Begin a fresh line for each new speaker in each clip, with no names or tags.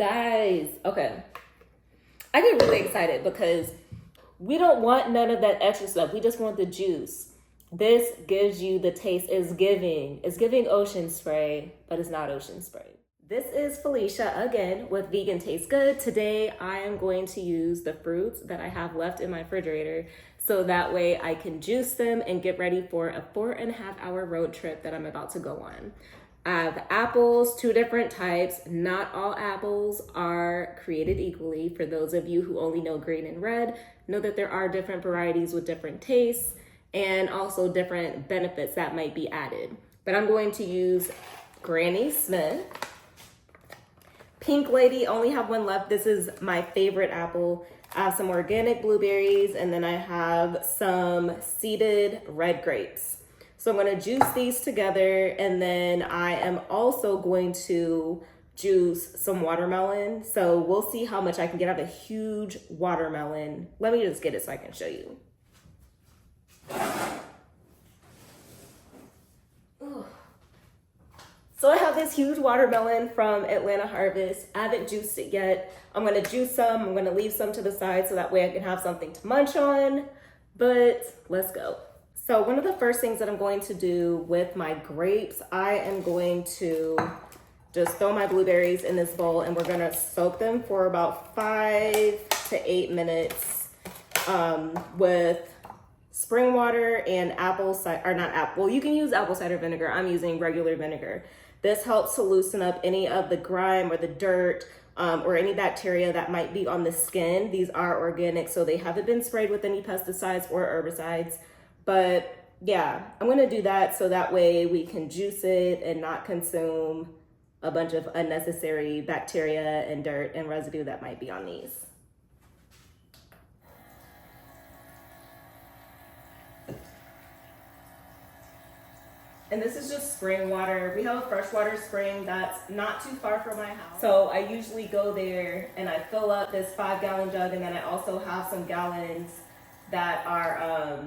guys, okay. I get really excited because we don't want none of that extra stuff. We just want the juice. This gives you the taste. It's giving ocean spray, but it's not ocean spray. This is Felicia again with Vegan Tastes Good. Today I am going to use the fruits that I have left in my refrigerator so that way I can juice them and get ready for a 4.5-hour road trip that I'm about to go on. I have apples, 2 different types. Not all apples are created equally. For those of you who only know green and red, know that there are different varieties with different tastes and also different benefits that might be added. But I'm going to use Granny Smith. Pink Lady, only have one left. This is my favorite apple. I have some organic blueberries and then I have some seeded red grapes. So I'm gonna juice these together and then I am also going to juice some watermelon. So we'll see how much I can get out of a huge watermelon. Let me just get it so I can show you. So I have this huge watermelon from Atlanta Harvest. I haven't juiced it yet. I'm gonna juice some, I'm gonna leave some to the side so that way I can have something to munch on, but let's go. So one of the first things that I'm going to do with my grapes, I am going to just throw my blueberries in this bowl and we're gonna soak them for about 5 to 8 minutes with spring water and apple cider, or not apple, well, you can use apple cider vinegar. I'm using regular vinegar. This helps to loosen up any of the grime or the dirt or any bacteria that might be on the skin. These are organic, so they haven't been sprayed with any pesticides or herbicides. But yeah, I'm gonna do that so that way we can juice it and not consume a bunch of unnecessary bacteria and dirt and residue that might be on these. And this is just spring water. We have a freshwater spring that's not too far from my house. So I usually go there and I fill up this 5-gallon jug, and then I also have some gallons that are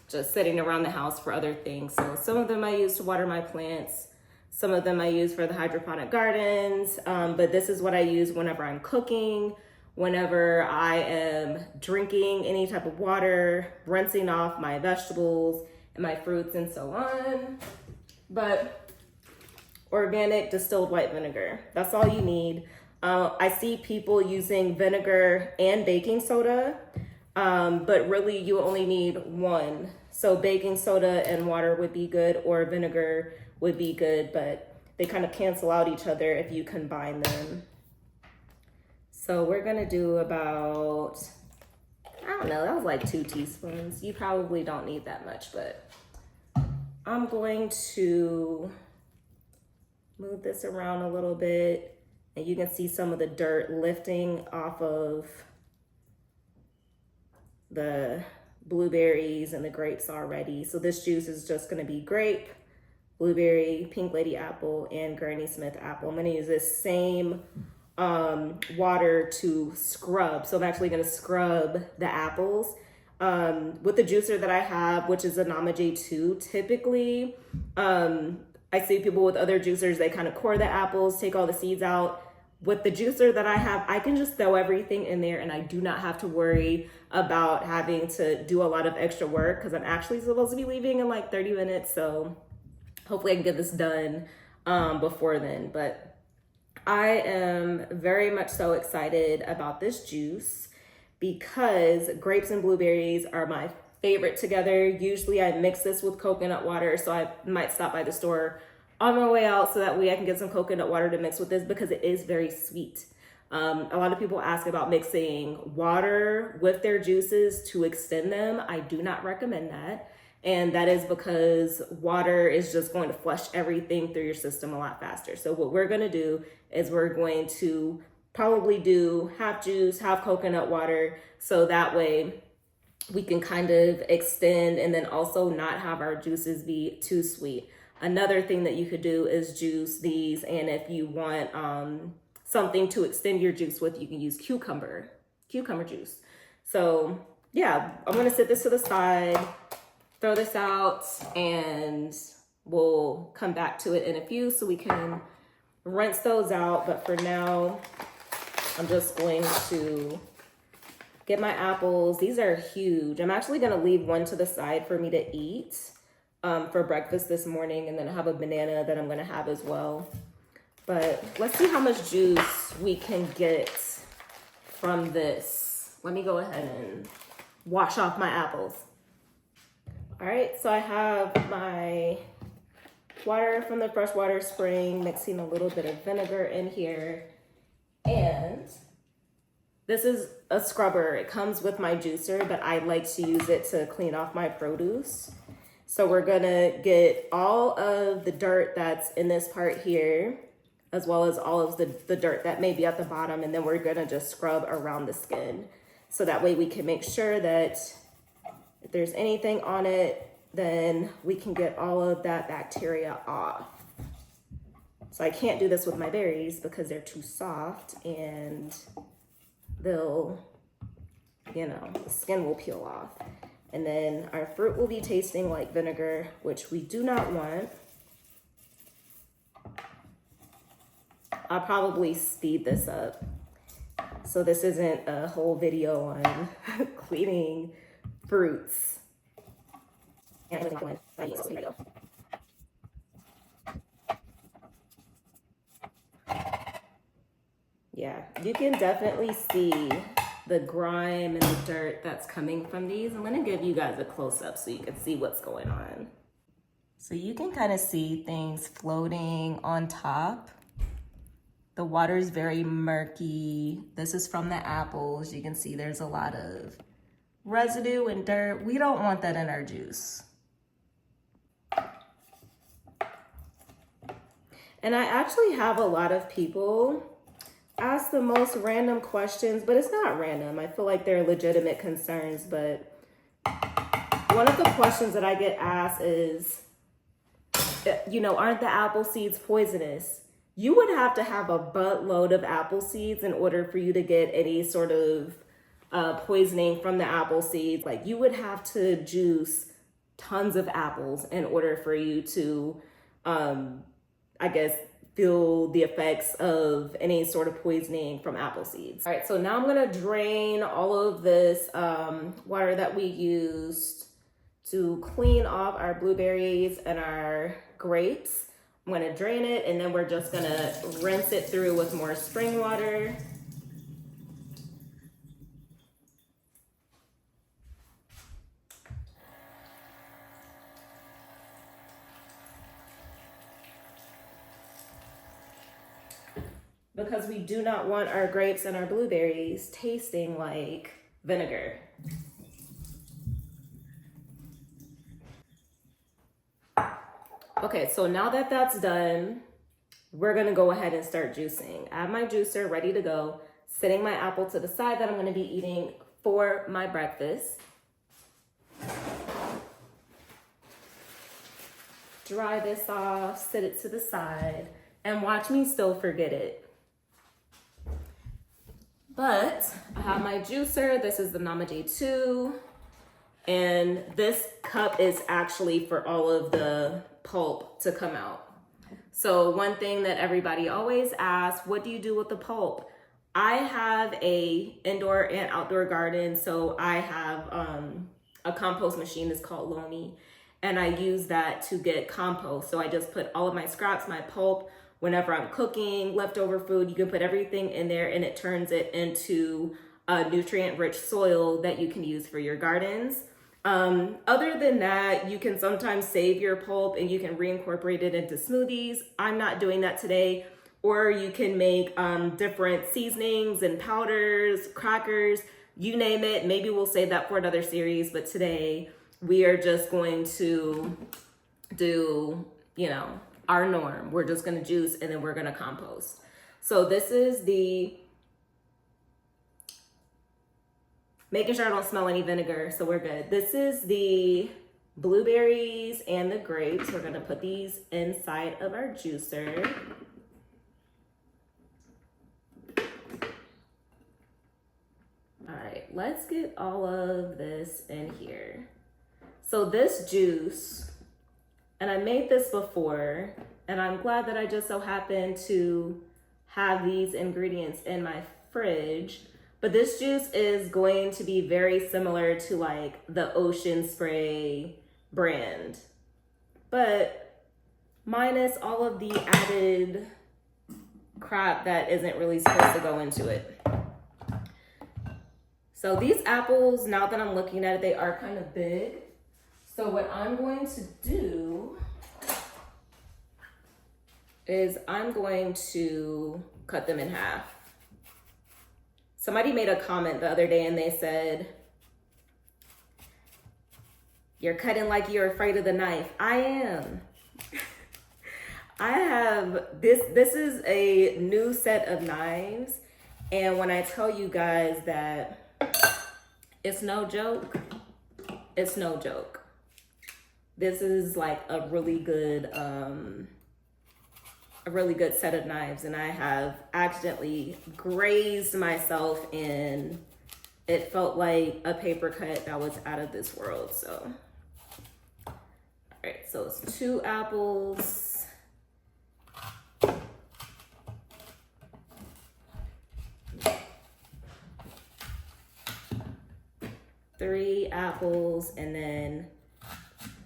just sitting around the house for other things. So some of them I use to water my plants. Some of them I use for the hydroponic gardens. But this is what I use whenever I'm cooking, whenever I am drinking any type of water, rinsing off my vegetables, and my fruits and so on. But organic distilled white vinegar, that's all you need. I see people using vinegar and baking soda, but really you only need one. So baking soda and water would be good, or vinegar would be good, but they kind of cancel out each other if you combine them. So we're gonna do about, I don't know, that was like 2 teaspoons. You probably don't need that much, but I'm going to move this around a little bit and you can see some of the dirt lifting off of the blueberries and the grapes already. So this juice is just gonna be grape, blueberry, Pink Lady apple, and Granny Smith apple. I'm gonna use this same water to scrub. So I'm actually gonna scrub the apples with the juicer that I have, which is a Nama J2. Typically, I see people with other juicers, they kind of core the apples, take all the seeds out. With the juicer that I have, I can just throw everything in there and I do not have to worry about having to do a lot of extra work because I'm actually supposed to be leaving in like 30 minutes. So hopefully I can get this done before then. But I am very much so excited about this juice because grapes and blueberries are my favorite together. Usually I mix this with coconut water, so I might stop by the store on my way out so that way I can get some coconut water to mix with this because it is very sweet. A lot of people ask about mixing water with their juices to extend them. I do not recommend that. And that is because water is just going to flush everything through your system a lot faster. So what we're gonna do is we're going to probably do half juice, half coconut water, so that way we can kind of extend and then also not have our juices be too sweet. Another thing that you could do is juice these, and if you want something to extend your juice with, you can use cucumber juice. So yeah, I'm gonna set this to the side, throw this out, and we'll come back to it in a few so we can rinse those out, but for now, I'm just going to get my apples. These are huge. I'm actually gonna leave one to the side for me to eat for breakfast this morning, and then I have a banana that I'm gonna have as well. But let's see how much juice we can get from this. Let me go ahead and wash off my apples. All right, so I have my water from the freshwater spring, mixing a little bit of vinegar in here. And this is a scrubber. It comes with my juicer, but I like to use it to clean off my produce. So we're gonna get all of the dirt that's in this part here, as well as all of the dirt that may be at the bottom, and then we're gonna just scrub around the skin. So that way we can make sure that if there's anything on it, then we can get all of that bacteria off. So I can't do this with my berries because they're too soft and they'll, you know, the skin will peel off. And then our fruit will be tasting like vinegar, which we do not want. I'll probably speed this up. So this isn't a whole video on cleaning fruits. Yeah, you can definitely see the grime and the dirt that's coming from these. I'm gonna give you guys a close-up so you can see what's going on. So you can kind of see things floating on top. The water is very murky. This is from the apples. You can see there's a lot of residue and dirt. We don't want that in our juice. And I actually have a lot of people ask the most random questions, but it's not random. I feel like they're legitimate concerns, but one of the questions that I get asked is, you know, aren't the apple seeds poisonous? You would have to have a buttload of apple seeds in order for you to get any sort of poisoning from the apple seeds. Like, you would have to juice tons of apples in order for you to, I guess, feel the effects of any sort of poisoning from apple seeds. All right, so now I'm gonna drain all of this water that we used to clean off our blueberries and our grapes. I'm gonna drain it, and then we're just gonna rinse it through with more spring water. Because we do not want our grapes and our blueberries tasting like vinegar. Okay, so now that that's done, we're gonna go ahead and start juicing. I have my juicer ready to go, setting my apple to the side that I'm gonna be eating for my breakfast. Dry this off, set it to the side, and watch me still forget it. But I have my juicer. This is the Namade 2. And this cup is actually for all of the pulp to come out. So one thing that everybody always asks, what do you do with the pulp? I have a indoor and outdoor garden. So I have a compost machine. It's called Lomi. And I use that to get compost. So I just put all of my scraps, my pulp, whenever I'm cooking, leftover food, you can put everything in there and it turns it into a nutrient-rich soil that you can use for your gardens. Other than that, you can sometimes save your pulp and you can reincorporate it into smoothies. I'm not doing that today. Or you can make different seasonings and powders, crackers, you name it. Maybe we'll save that for another series, but today we are just going to do, you know, our norm. We're just gonna juice and then we're gonna compost. So this is the, making sure I don't smell any vinegar, so we're good. This is the blueberries and the grapes. We're gonna put these inside of our juicer. All right, let's get all of this in here. So this juice And I made this before, and I'm glad that I just so happened to have these ingredients in my fridge. But this juice is going to be very similar to like the Ocean Spray brand, but minus all of the added crap that isn't really supposed to go into it. So these apples, now that I'm looking at it, they are kind of big. So what I'm going to do is I'm going to cut them in half. Somebody made a comment the other day and they said, "You're cutting like you're afraid of the knife." I am. I have, this is a new set of knives. And when I tell you guys that it's no joke, it's no joke. This is like a really good set of knives, and I have accidentally grazed myself and it felt like a paper cut that was out of this world. So, all right, so it's 2 apples. 3 apples, and then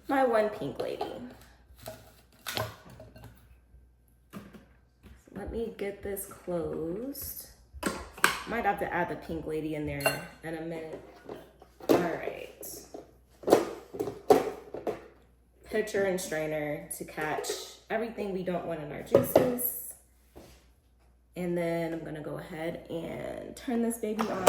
my 1 pink lady. So let me get this closed. Might have to add the pink lady in there in a minute. All right. Pitcher and strainer to catch everything we don't want in our juices. And then I'm gonna go ahead and turn this baby on.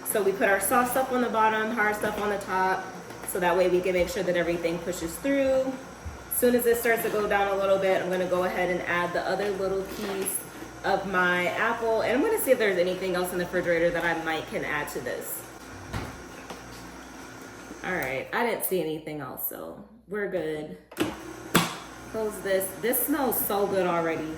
So we put our soft stuff on the bottom, hard stuff on the top, so that way we can make sure that everything pushes through. As soon as it starts to go down a little bit, I'm gonna go ahead and add the other little piece of my apple, and I'm gonna see if there's anything else in the refrigerator that I can add to this. All right, I didn't see anything else, so we're good. Close this. This smells so good already.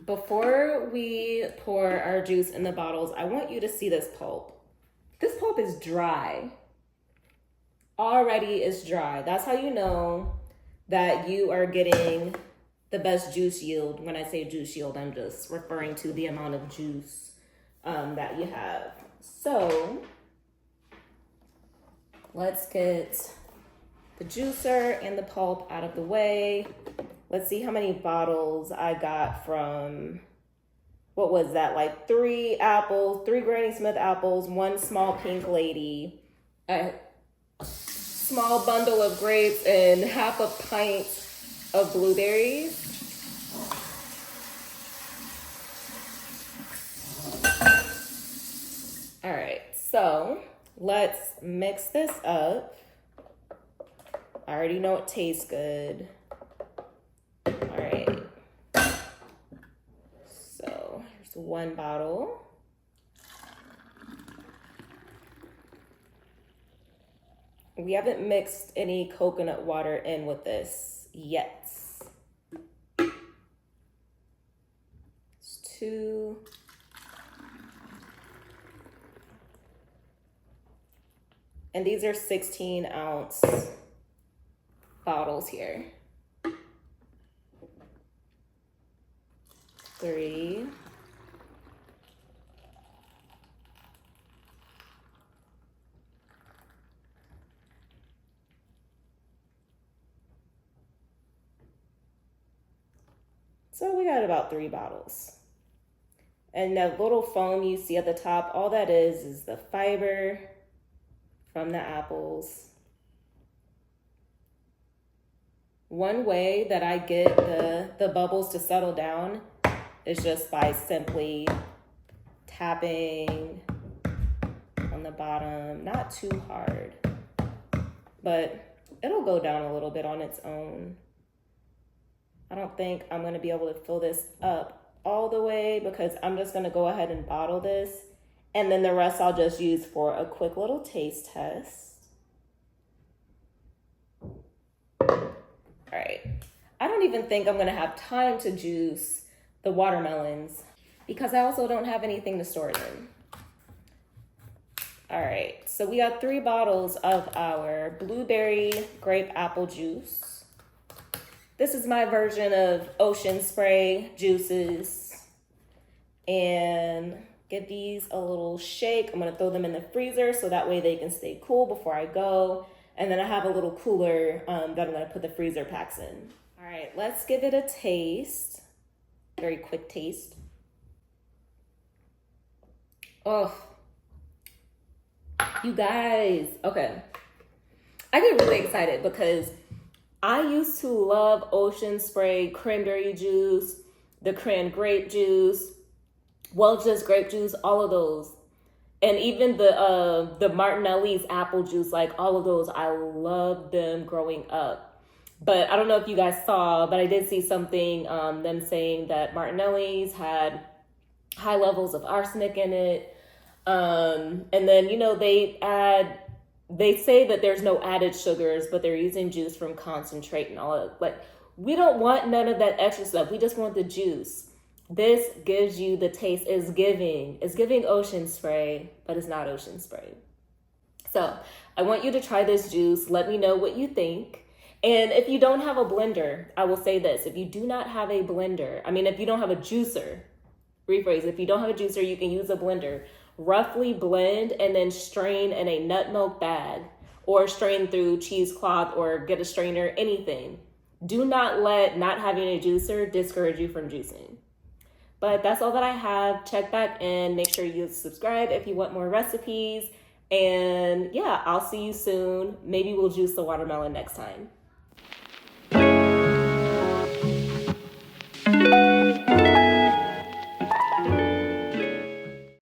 Before we pour our juice in the bottles, I want you to see this pulp. This pulp is dry. Already it's dry. That's how you know that you are getting the best juice yield. When I say juice yield, I'm just referring to the amount of juice that you have. So let's get the juicer and the pulp out of the way. Let's see how many bottles I got from, what was that, like 3 apples, 3 Granny Smith apples, 1 small pink lady, a small bundle of grapes, and half a pint of blueberries. All right, so let's mix this up. I already know it tastes good. All right. So here's one bottle. We haven't mixed any coconut water in with this yet. It's 2. And these are 16-ounce bottles here. 3. So we got about 3 bottles. And that little foam you see at the top, all that is the fiber from the apples. One way that I get the bubbles to settle down is just by simply tapping on the bottom, not too hard, but it'll go down a little bit on its own. I don't think I'm gonna be able to fill this up all the way because I'm just gonna go ahead and bottle this, and then the rest I'll just use for a quick little taste test. All right, I don't even think I'm gonna have time to juice the watermelons because I also don't have anything to store it in. All right, so we got 3 bottles of our blueberry grape apple juice. This is my version of ocean spray juices. And give these a little shake. I'm gonna throw them in the freezer so that way they can stay cool before I go. And then I have a little cooler that I'm gonna put the freezer packs in. All right, let's give it a taste. Very quick taste. Oh, you guys, okay. I get really excited because I used to love ocean spray cranberry juice, the cran grape juice, Welch's grape juice, all of those. And even the Martinelli's apple juice, like all of those, I loved them growing up. But I don't know if you guys saw, but I did see something, them saying that Martinelli's had high levels of arsenic in it. And then, you know, they say that there's no added sugars, but they're using juice from concentrate and all of that. Like, we don't want none of that extra stuff. We just want the juice. This gives you the taste. It's giving ocean spray, but it's not ocean spray. So I want you to try this juice. Let me know what you think. And if you don't have a blender, I will say this. If you do not have a blender, if you don't have a juicer, rephrase, if you don't have a juicer, you can use a blender. Roughly blend and then strain in a nut milk bag or strain through cheesecloth or get a strainer, anything. Do not let not having a juicer discourage you from juicing. But that's all that I have. Check back in. Make sure you subscribe if you want more recipes. And yeah, I'll see you soon. Maybe we'll juice the watermelon next time.